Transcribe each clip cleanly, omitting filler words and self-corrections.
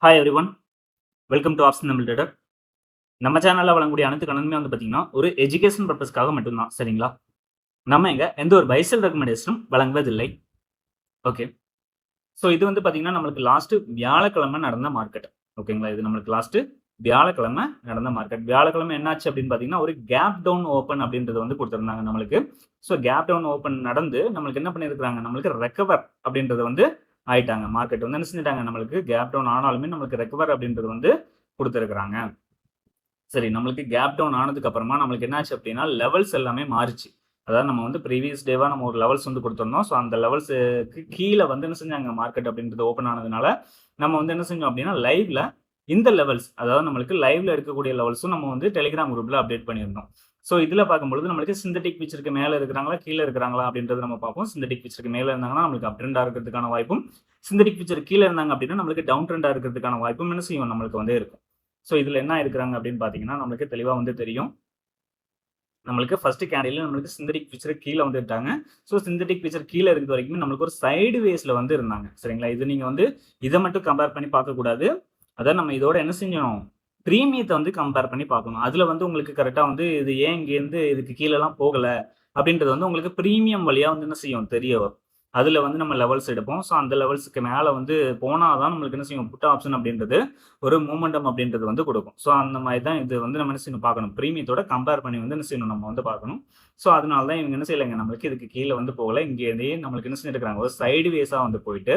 Hi every one, welcome to option Tamil trader. நம்ம சேனலில் வழங்கக்கூடிய அனைத்து கணக்குமே வந்து பார்த்தீங்கன்னா ஒரு எஜுகேஷன் பர்பஸ்க்காக மட்டும்தான். சரிங்களா? நம்ம இங்கே எந்த ஒரு பைசல் ரெக்கமெண்டேஷனும் வழங்குவதில்லை. ஓகே. ஸோ இது வந்து பார்த்தீங்கன்னா நம்மளுக்கு லாஸ்ட் வியாழக்கிழமை நடந்த மார்க்கெட். ஓகேங்களா? இது நம்மளுக்கு லாஸ்ட் வியாழக்கிழமை நடந்த மார்க்கெட். வியாழக்கிழமை என்னாச்சு அப்படின்னு பார்த்தீங்கன்னா ஒரு கேப் டவுன் ஓப்பன் அப்படின்றது வந்து கொடுத்துருந்தாங்க நம்மளுக்கு. ஸோ கேப் டவுன் ஓப்பன் நடந்து நம்மளுக்கு என்ன பண்ணியிருக்கிறாங்க, நம்மளுக்கு ரெக்கவர் அப்படின்றது வந்து ஆயிட்டாங்க. மார்க்கெட் வந்து என்ன செஞ்சிட்டாங்க, நம்மளுக்கு கேப் டவுன் ஆனாலுமே நம்மளுக்கு ரெக்கவர் அப்படின்றது வந்து கொடுத்துருக்காங்க. சரி, நம்மளுக்கு கேப் டவுன் ஆனதுக்கு அப்புறமா நம்மளுக்கு என்னாச்சு அப்படின்னா லெவல்ஸ் எல்லாமே மாறிச்சு. அதாவது நம்ம வந்து ப்ரீவியஸ் டேவா நம்ம ஒரு லெவல்ஸ் வந்து கொடுத்துருந்தோம். ஸோ அந்த லெவல்ஸுக்கு கீழே வந்து என்ன செஞ்சாங்க, மார்க்கெட் அப்படின்றது ஓப்பன் ஆனதுனால நம்ம வந்து என்ன செஞ்சோம் அப்படின்னா லைவ்ல இந்த லெவல்ஸ், அதாவது நம்மளுக்கு லைவ்ல இருக்கக்கூடிய லெவல்ஸும் நம்ம வந்து டெலிகிராம் குரூப்ல அப்டேட் பண்ணியிருந்தோம். ஸோ இதில் பார்க்கும்பொழுது நம்மளுக்கு சிந்தட்டிக் பிக்சருக்கு மேலே இருக்கிறாங்களா கீழே இருக்கிறாங்களா அப்படின்றது நம்ம பார்ப்போம். சிந்தட்டிக் பிக்சருக்கு மேலே இருந்தாங்கன்னா நம்மளுக்கு அப் ட்ரெண்டாக இருக்கிறதுக்கான வாய்ப்பும், சிந்தட்டிக் பிக்சர் கீழே இருந்தாங்க அப்படின்னா நம்மளுக்கு டவுன் ட்ரெண்டாக இருக்கிறதுக்கான வாய்ப்பும் என்ன செய்யும், நம்மளுக்கு வந்து இருக்கும். ஸோ இதில் என்ன இருக்கிறாங்க அப்படின்னு பார்த்தீங்கன்னா நம்மளுக்கு தெளிவாக வந்து தெரியும். நம்மளுக்கு ஃபர்ஸ்ட் கேண்டில் நம்மளுக்கு சிந்தட்டிக் பிக்சர் கீழே வந்துட்டாங்க. ஸோ சிந்தட்டிக் பிக்சர் கீழே இருக்கிற வரைக்கும் நம்மளுக்கு ஒரு சைடு வேஸ்ல வந்து இருந்தாங்க. சரிங்களா? இது நீங்க வந்து இதை மட்டும் கம்பேர் பண்ணி பார்க்கக்கூடாது. அதான் நம்ம இதோட என்ன செஞ்சோம், பிரீமியத்தை வந்து கம்பேர் பண்ணி பார்க்கணும். அதுல வந்து உங்களுக்கு கரெக்டா வந்து இது ஏன் இங்கேருந்து இதுக்கு கீழெல்லாம் போகல அப்படின்றது வந்து உங்களுக்கு பிரீமியம் வழியா வந்து என்ன செய்யும், தெரிய வரும். அதுல வந்து நம்ம லெவல்ஸ் எடுப்போம். ஸோ அந்த லெவல்ஸ்க்கு மேல வந்து போனாதான் நம்மளுக்கு என்ன செய்யும், புட் ஆப்ஷன் அப்படின்றது ஒரு மூமெண்டம் அப்படின்றது வந்து கொடுக்கும். ஸோ அந்த மாதிரி தான் இது வந்து நம்ம என்ன செய்யணும், பார்க்கணும். பிரீமியத்தோட கம்பேர் பண்ணி வந்து என்ன செய்யணும், நம்ம வந்து பார்க்கணும். ஸோ அதனால தான் இவங்க என்ன செய்யலைங்க, நம்மளுக்கு இதுக்கு கீழே வந்து போகல. இங்கேருந்தே நம்மளுக்கு என்ன செஞ்சிருக்காங்க, ஒரு சைடு வேஸாக வந்து போயிட்டு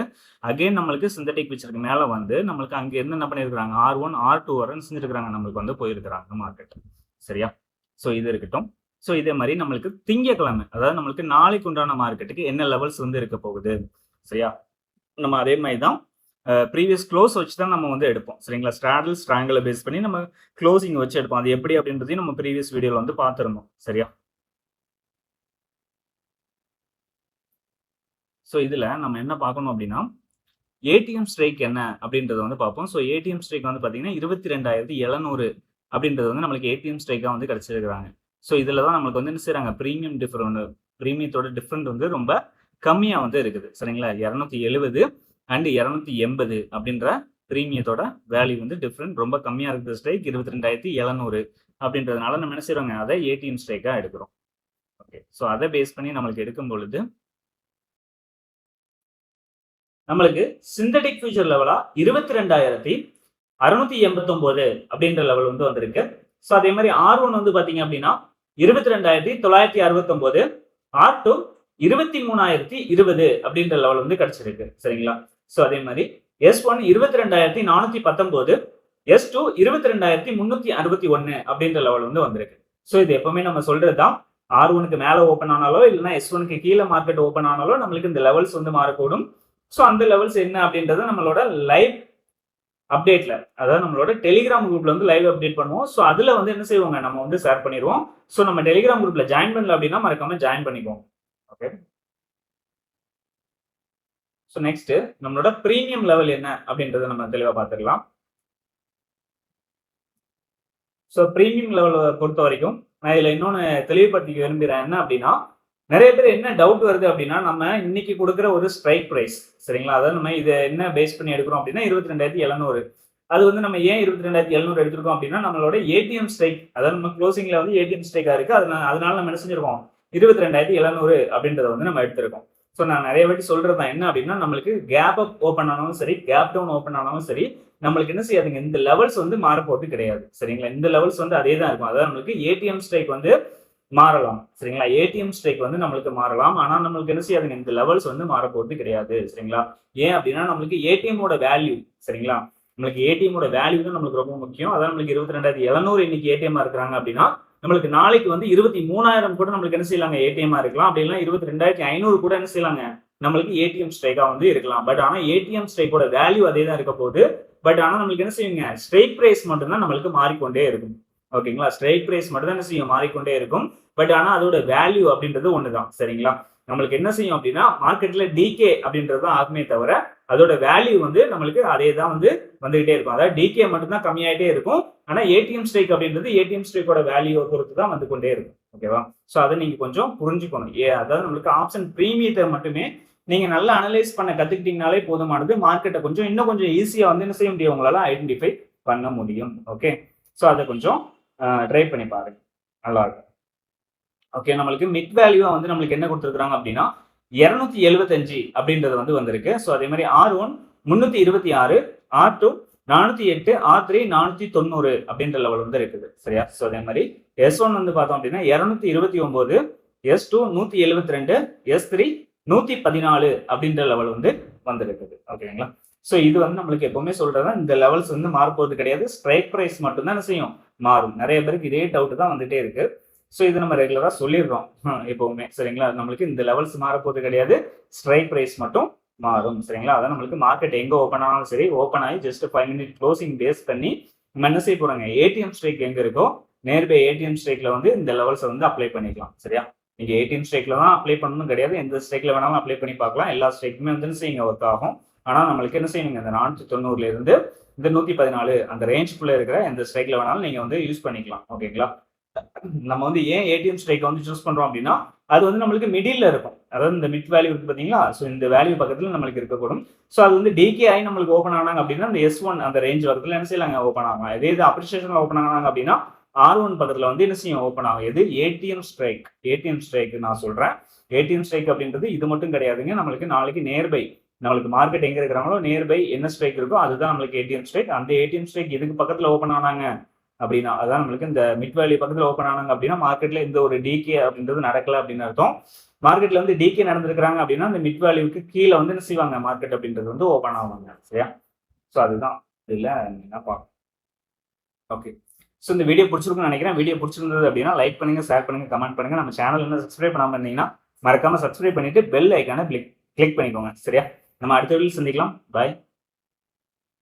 அகைன் நம்மளுக்கு சிந்தட்டிக் பிக்சருக்கு மேலே வந்து நம்மளுக்கு அங்கேருந்து என்ன பண்ணியிருக்காங்க, R1 R2 வரன்னு செஞ்சிருக்காங்க, நம்மளுக்கு வந்து போயிருக்கிறாங்க மார்க்கெட். சரியா? ஸோ இது இருக்கட்டும். ஸோ இதே மாதிரி நம்மளுக்கு திங்கக்கிழமை, அதாவது நம்மளுக்கு நாளைக்கு உண்டான மார்க்கெட்டுக்கு என்ன லெவல்ஸ் வந்து இருக்க போகுது. சரியா? நம்ம அதே மாதிரி தான் ப்ரீவியஸ் க்ளோஸ் வச்சு தான் நம்ம வந்து எடுப்போம். சரிங்களா? ஸ்ட்ராடல் ஸ்ட்ராங்கிளை பேஸ் பண்ணி நம்ம க்ளோசிங் வச்சு எடுப்போம். அது எப்படி அப்படின்றதையும் நம்ம ப்ரீவியஸ் வீடியோவில் வந்து பார்த்துருந்தோம். சரியா? ஸோ இதில் நம்ம என்ன பார்க்கணும் அப்படின்னா ஏடிஎம் ஸ்ட்ரைக் என்ன அப்படின்றத வந்து பார்ப்போம். ஸோ ஏடிஎம் ஸ்ட்ரைக் வந்து பார்த்தீங்கன்னா 22,700 அப்படின்றது வந்து நம்மளுக்கு ஏடிஎம் ஸ்ட்ரைக்காக வந்து கிடைச்சிருக்கிறாங்க. ஸோ இதில் தான் நம்மளுக்கு வந்து என்ன செய்கிறாங்க, ப்ரீமியம் டிஃபரெண்ட், ப்ரீமியத்தோட டிஃப்ரெண்ட் வந்து ரொம்ப கம்மியாக வந்து இருக்குது. சரிங்களா? 270 அண்ட் 280 அப்படின்ற ப்ரீமியத்தோட வேல்யூ வந்து டிஃப்ரெண்ட் ரொம்ப கம்மியாக இருக்குது. ஸ்ட்ரைக் 22,700 அப்படின்றதுனால நம்ம என்ன செய்கிறோங்க, அதை ஏடிஎம் ஸ்ட்ரைக்காக எடுக்கிறோம். ஓகே. ஸோ அதை பேஸ் பண்ணி நம்மளுக்கு எடுக்கும் பொழுது நம்மளுக்கு சிந்தட்டிக் ஃபியூச்சர் லெவலா 22,689 அப்படின்ற லெவல் வந்து வந்திருக்கு. ஸோ அதே மாதிரி R1 வந்து பாத்தீங்க அப்படின்னா 22,969, R2 23,020 அப்படின்ற லெவல் வந்து கிடைச்சிருக்கு. சரிங்களா? ஸோ அதே மாதிரி S1 22,419, S2 22,361 அப்படின்ற லெவல் வந்து வந்திருக்கு. ஸோ இது எப்பவுமே நம்ம சொல்றதுதான். R1க்கு மேல ஓப்பன் ஆனாலோ இல்லைன்னா S1க்கு கீழே மார்க்கெட் ஓப்பன் ஆனாலோ நம்மளுக்கு இந்த லெவல்ஸ் வந்து மாறக்கூடும். ஸோ அந்த லெவல்ஸ் என்ன அப்படின்றத நம்மளோட லைவ் அப்டேட்ல, அதாவது நம்மளோட டெலிகிராம் குரூப்ல வந்து லைவ் அப்டேட் பண்ணுவோம். ஸோ அதுல வந்து என்ன செய்வோங்க, நம்ம வந்து ஷேர் பண்ணிடுவோம். ஸோ நம்ம டெலிகிராம் குரூப்ல ஜாயின் பண்ணல அப்படின்னா மறக்காம ஜாயின் பண்ணிக்குவோம். ஓகே. ஸோ நெக்ஸ்ட் நம்மளோட பிரீமியம் லெவல் என்ன அப்படின்றத நம்ம தெளிவா பார்த்துக்கலாம். ஸோ பிரீமியம் லெவல் பொறுத்த வரைக்கும் நான் இதுல இன்னொன்னு தெளிவுபடுத்திக்க விரும்புகிறேன். என்ன அப்படின்னா நிறைய பேர் என்ன டவுட் வருது அப்படின்னா நம்ம இன்னைக்கு கொடுக்குற ஒரு ஸ்ட்ரைக் பிரைஸ். சரிங்களா? அதாவது நம்ம இதை என்ன பேஸ் பண்ணி எடுக்கிறோம் அப்படின்னா 22,700. அது வந்து நம்ம ஏன் 22,700 எடுத்திருக்கோம் அப்படின்னா நம்மளோட ஏடிஎம் ஸ்ட்ரைக், அதாவது நம்ம க்ளோசிங்ல வந்து ஏடிஎம் ஸ்ட்ரைக்கா இருக்கு. அதனால நம்ம என்ன செஞ்சிருக்கோம், 22,700 அப்படின்றத வந்து நம்ம எடுத்திருக்கோம். ஸோ நான் நிறைய வாட்டி சொல்றது என்ன அப்படின்னா நம்மளுக்கு கேப் அப் ஓப்பன் ஆனாலும் சரி, கேப் டவுன் ஓப்பன் ஆனாலும் சரி, நம்மளுக்கு என்ன செய்யாதுங்க, இந்த லெவல்ஸ் வந்து மாற போட்டு கிடையாது. சரிங்களா? இந்த லெவல்ஸ் வந்து அதே தான் இருக்கும். அதாவது நம்மளுக்கு ஏடிஎம் ஸ்ட்ரைக் வந்து மாறலாம். சரிங்களா? ஏடிஎம் ஸ்ட்ரைக் வந்து நம்மளுக்கு மாறலாம். ஆனா நம்மளுக்கு என்ன செய்யாதுங்க, இந்த லெவல்ஸ் வந்து மாற போறது கிடையாது. சரிங்களா? ஏன் அப்படின்னா நம்மளுக்கு ஏடிஎம்மோட வேல்யூ, சரிங்களா, நம்மளுக்கு ஏடிஎம்மோட வேல்யூ தான் நம்மளுக்கு ரொம்ப முக்கியம். அதான் நம்மளுக்கு 22,700 இன்னைக்கு ஏடிஎம் இருக்கிறாங்க அப்படின்னா நம்மளுக்கு நாளைக்கு வந்து 23,000 கூட நம்மளுக்கு என்ன செய்யலாங்க, ஏடிஎம் இருக்கலாம். அப்படி இல்லைன்னா 22,500 கூட என்ன செய்யலாங்க, நம்மளுக்கு ஏடிஎம் ஸ்ட்ரைக்கா வந்து இருக்கலாம். பட் ஆனா ஏடிஎம் ஸ்ட்ரைக்கோட வேல்யூ அதே தான் இருக்க போகுது. பட் ஆனா நம்மளுக்கு என்ன செய்யுங்க, ஸ்ட்ரைக் பிரைஸ் மட்டும் தான் நம்மளுக்கு மாறிக்கொண்டே இருக்கும். ஓகேங்களா? ஸ்ட்ரைக் பிரைஸ் மட்டும் தான் என்ன செய்யும், மாறிக்கொண்டே இருக்கும். பட் ஆனா அதோட வேல்யூ அப்படின்றது ஒண்ணுதான். சரிங்களா? நம்மளுக்கு என்ன செய்யும் அப்படின்னா மார்க்கெட்ல டிகே அப்படின்றது தான் ஆகுமே தவிர அதோட வேல்யூ வந்து நம்மளுக்கு அதே தான் வந்து வந்துகிட்டே இருக்கும். அதாவது டிகே மட்டும் தான் கம்மியாயிட்டே இருக்கும். ஆனா ஏடிஎம் ஸ்ட்ரைக் அப்படின்றது ஏடிஎம் ஸ்ட்ரைக்கோட வேல்யூவை பொறுத்து தான் வந்து கொண்டே இருக்கும். ஓகேவா? ஸோ அதை நீங்க கொஞ்சம் புரிஞ்சுக்கணும். அதாவது நம்மளுக்கு ஆப்ஷன் பிரீமியத்தை மட்டுமே நீங்க நல்லா அனலைஸ் பண்ண கத்துக்கிட்டீங்கனாலே போதுமானது. மார்க்கெட்டை கொஞ்சம் இன்னும் கொஞ்சம் ஈஸியா வந்து என்ன செய்ய முடியும், உங்களால ஐடென்டிஃபை பண்ண முடியும். ஓகே, ஸோ அதை கொஞ்சம் ட்ரை பண்ணி பாருங்க, நல்லா இருக்கும். ஓகே, நம்மளுக்கு மிட் வேல்யூவா வந்து நம்மளுக்கு என்ன கொடுத்துருக்காங்க அப்படின்னா 275 அப்படின்றது வந்து வந்திருக்கு. ஸோ அதே மாதிரி R1 326, R2 408, R3 490 அப்படின்ற லெவல் வந்து இருக்குது. சரியா? ஸோ அதே மாதிரி S1 வந்து பார்த்தோம் அப்படின்னா 229, S2 172, S3 114 அப்படின்ற லெவல் வந்து வந்திருக்குது. ஓகேங்களா? ஸோ இது வந்து நம்மளுக்கு எப்பவுமே சொல்றதா, இந்த லெவல்ஸ் வந்து மாறப்போறது கிடையாது. ஸ்ட்ரைக் பிரைஸ் மட்டும் தான் என்ன செய்யும், மாறும். நிறைய பேருக்கு இதே டவுட் தான் வந்துட்டே இருக்கு. ஸோ இது நம்ம ரெகுலரா சொல்லிடுறோம் எப்பவுமே. சரிங்களா? நம்மளுக்கு இந்த லெவல்ஸ் மாறப்போறது கிடையாது, ஸ்ட்ரைக் பிரைஸ் மட்டும் மாறும். சரிங்களா? அதான் நம்மளுக்கு மார்க்கெட் எங்க ஓப்பன் ஆனாலும் சரி, ஓப்பன் ஆகி ஜஸ்ட் 5 மினிட் க்ளோசிங் பேஸ் பண்ணி நம்ம என்ன செய்ய போறாங்க, ஏடிஎம் ஸ்ட்ரைக் எங்க இருக்கோ நேர்பை ஏடிஎம் ஸ்ட்ரைக்ல வந்து இந்த லெவல்ஸை வந்து அப்ளை பண்ணிக்கலாம். சரியா? நீங்க ஏடிஎம் ஸ்ட்ரைக்ல தான் அப்ளை பண்ணணும் கிடையாது, எந்த ஸ்ட்ரைக்ல வேணாலும் அப்ளை பண்ணி பார்க்கலாம். எல்லா ஸ்ட்ரைக்குமே வந்து செய்யுங்க ஒர்க் ஆகும். ஆனா நம்மளுக்கு என்ன செய்யணுங்க, இந்த 490 இருந்து இந்த 114 அந்த ரேஞ்சுக்குள்ள இருக்கிற எந்த ஸ்ட்ரைக்ல வேணாலும் நீங்க வந்து யூஸ் பண்ணிக்கலாம். ஓகேங்களா? நம்ம வந்து ஏன் ஏடிஎம் ஸ்ட்ரைக் வந்து சூஸ் பண்றோம் அப்படின்னா, அது வந்து நம்மளுக்கு மிடில் இருக்கும். அதாவது இந்த மிட் வேல்யூ இருக்கு பாத்தீங்களா, ஸோ இந்த வேல்யூ பக்கத்துல நம்மளுக்கு இருக்கக்கூடும். ஸோ அது வந்து டிகே ஆகி நம்மளுக்கு ஓப்பன் ஆனாங்க அப்படின்னா அந்த S1 அந்த ரேஞ்ச் வரதுல என்ன செய்யலாங்க, ஓப்பன் ஆகும். இதே இது அப்ரிசியேஷன்ல ஓப்பன் ஆனாங்க அப்படின்னா R1 பக்கத்துல வந்து என்ன செய்யும், ஓப்பன் ஆகும். எது ஏடிஎம் ஸ்ட்ரைக். ஏடிஎம் ஸ்ட்ரைக் நான் சொல்றேன். ஏடிஎம் ஸ்ட்ரைக் அப்படின்றது இது மட்டும் கிடையாதுங்க. நம்மளுக்கு நாளைக்கு நேர்பை, நம்மளுக்கு மார்க்கெட் எங்க இருக்கிறாங்களோ நேர்பை என்ன ஸ்ட்ரைக் இருக்கோ அதுதான் நம்மளுக்கு ஏடிஎம் ஸ்ட்ரைக். அந்த ஏடிஎம் ஸ்ட்ரைக் இதுக்கு பக்கத்துல ஓப்பன் ஆனாங்க அப்படின்னா, அதான் நம்மளுக்கு இந்த மிட் வேல்யூ பக்கத்துல ஓப்பன் ஆனாங்க அப்படின்னா மார்க்கெட்ல இந்த ஒரு டிகே அப்படின்றது நடக்கல அப்படின்னு அர்த்தம். மார்க்கெட்ல வந்து டிகே நடந்திருக்காங்க அப்படின்னா அந்த மிட் வேல்யூக்கு கீழே வந்து என்ன செய்வாங்க, மார்க்கெட் அப்படின்றது வந்து ஓப்பன் ஆவாங்க. சரியா? ஸோ அதுதான் இதுல என்ன பார்க்கணும். ஓகே, ஸோ இந்த வீடியோ பிடிச்சிருக்குன்னு நினைக்கிறேன். வீடியோ பிடிச்சிருந்தது அப்படின்னா லைக் பண்ணுங்க, ஷேர் பண்ணுங்க, கமெண்ட் பண்ணுங்க. நம்ம சேனல் என்ன சப்ஸ்கிரைப் பண்ணாம இருந்தீங்கன்னா மறக்காம சப்ஸ்கிரைப் பண்ணிட்டு பெல் ஐக்கான கிளிக் பண்ணிக்கோங்க. சரியா? நம்ம அடுத்த வீடியோவில் சந்திக்கலாம். பாய்.